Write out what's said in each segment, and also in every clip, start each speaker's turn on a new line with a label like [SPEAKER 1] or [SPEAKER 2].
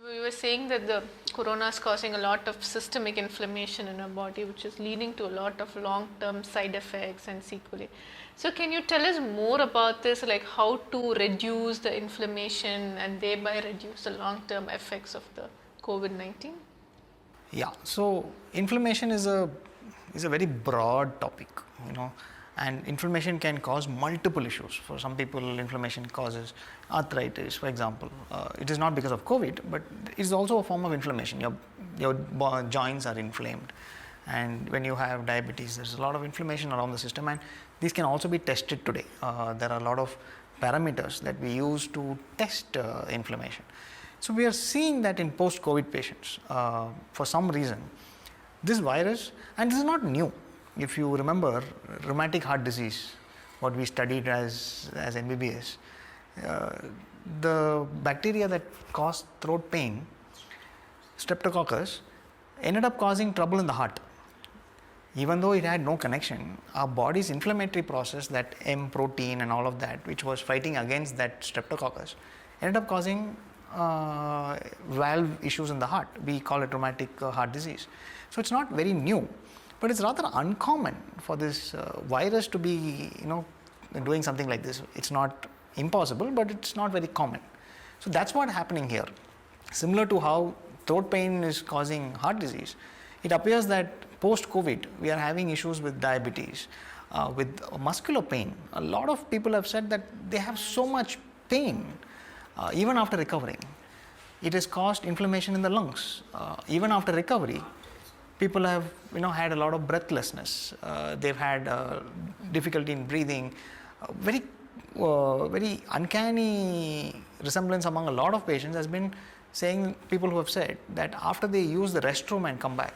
[SPEAKER 1] We were saying that the corona is causing a lot of systemic inflammation in our body, which is leading to a lot of long-term side effects and sequelae. So, can you tell us more about this, like how to reduce the inflammation and thereby reduce the long-term effects of the COVID-19?
[SPEAKER 2] Yeah, so inflammation is a very broad topic, and inflammation can cause multiple issues. For some people, inflammation causes arthritis, for example. It is not because of COVID, but it is also a form of inflammation. Your joints are inflamed, and when you have diabetes, there's a lot of inflammation around the system, and these can also be tested today. There are a lot of parameters that we use to test inflammation. So we are seeing that in post-COVID patients, for some reason, this virus, and this is not new. If you remember rheumatic heart disease, what we studied as MBBS, the bacteria that caused throat pain, Streptococcus, ended up causing trouble in the heart. Even though it had no connection, our body's inflammatory process, that M protein and all of that, which was fighting against that Streptococcus, ended up causing valve issues in the heart. We call it rheumatic heart disease. So it's not very new, but it's rather uncommon for this virus to be, doing something like this. It's not impossible, but it's not very common. So that's what's happening here. Similar to how throat pain is causing heart disease, it appears that post-COVID, we are having issues with diabetes, with muscular pain. A lot of people have said that they have so much pain even after recovering. It has caused inflammation in the lungs. Even after recovery, people have had a lot of breathlessness. They've had difficulty in breathing. Very uncanny resemblance among a lot of patients has been saying, people who have said that after they use the restroom and come back,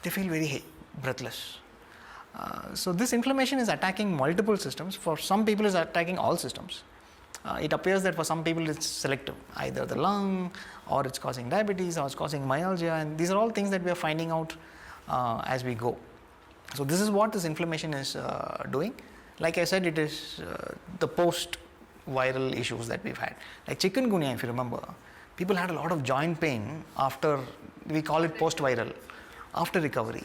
[SPEAKER 2] they feel very breathless. So this inflammation is attacking multiple systems. For some people, it's attacking all systems. It appears that for some people it's selective, either the lung, or it's causing diabetes, or it's causing myalgia, and these are all things that we are finding out as we go. So this is what this inflammation is doing. Like I said, it is the post-viral issues that we've had. Like chikungunya, if you remember, people had a lot of joint pain after, we call it post-viral, after recovery.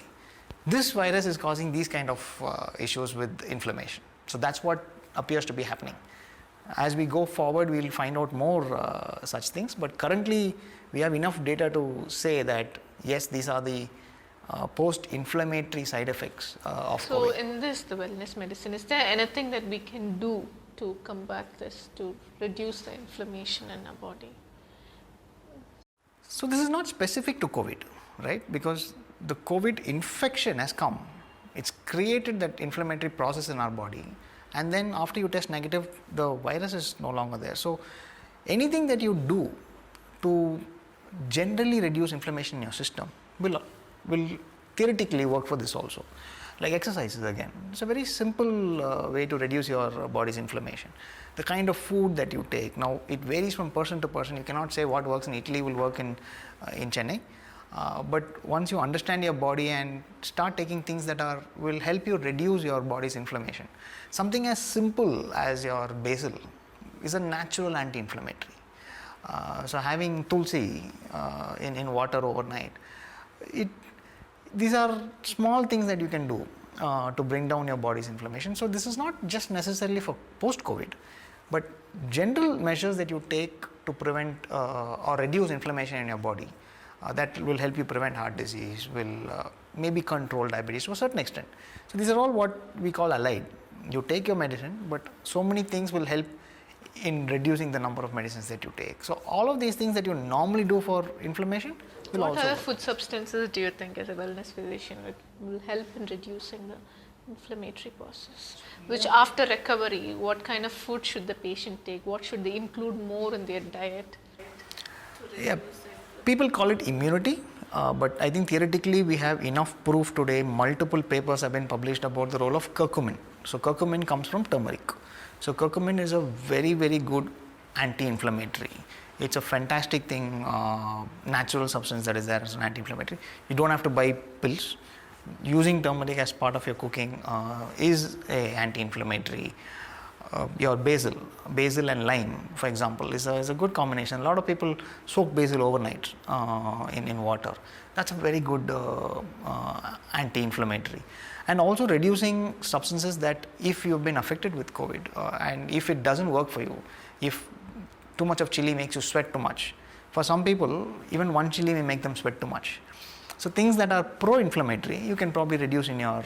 [SPEAKER 2] This virus is causing these kind of issues with inflammation. So that's what appears to be happening. As we go forward, we will find out more such things, but currently we have enough data to say that yes, these are the post-inflammatory side effects of COVID.
[SPEAKER 1] So in this, the wellness medicine, is there anything that we can do to combat this, to reduce the inflammation in our body?
[SPEAKER 2] So this is not specific to COVID, right? Because the COVID infection has come. It's created that inflammatory process in our body. And then after you test negative, the virus is no longer there. So anything that you do to generally reduce inflammation in your system will theoretically work for this also. Like exercises again. It's a very simple way to reduce your body's inflammation. The kind of food that you take. Now it varies from person to person. You cannot say what works in Italy will work in Chennai. But once you understand your body and start taking things that will help you reduce your body's inflammation. Something as simple as your basil is a natural anti-inflammatory. So having tulsi in water overnight, these are small things that you can do to bring down your body's inflammation. So this is not just necessarily for post-COVID, but general measures that you take to prevent or reduce inflammation in your body. That will help you prevent heart disease, will maybe control diabetes to a certain extent. So these are all what we call allied. You take your medicine, but so many things will help in reducing the number of medicines that you take. So all of these things that you normally do for inflammation will also
[SPEAKER 1] What other
[SPEAKER 2] work.
[SPEAKER 1] food substances do you think, as a wellness physician, will help in reducing the inflammatory process? Which after recovery, what kind of food should the patient take? What should they include more in their diet?
[SPEAKER 2] Yeah. People call it immunity, but I think theoretically we have enough proof today. Multiple papers have been published about the role of curcumin. So curcumin comes from turmeric. So curcumin is a very, very good anti-inflammatory. It's a fantastic thing, natural substance that is there as an anti-inflammatory. You don't have to buy pills. Using turmeric as part of your cooking is an anti-inflammatory. your basil and lime, for example, is a good combination. A lot of people soak basil overnight in water. That's a very good anti-inflammatory. And also reducing substances that if you've been affected with COVID and if it doesn't work for you, if too much of chili makes you sweat too much, for some people even one chili may make them sweat too much. So things that are pro-inflammatory you can probably reduce in your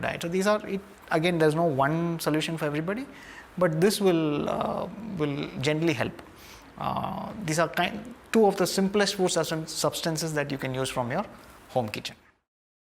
[SPEAKER 2] diet. So these are it. Again, there's no one solution for everybody, but this will generally help. These are two of the simplest food substances that you can use from your home kitchen.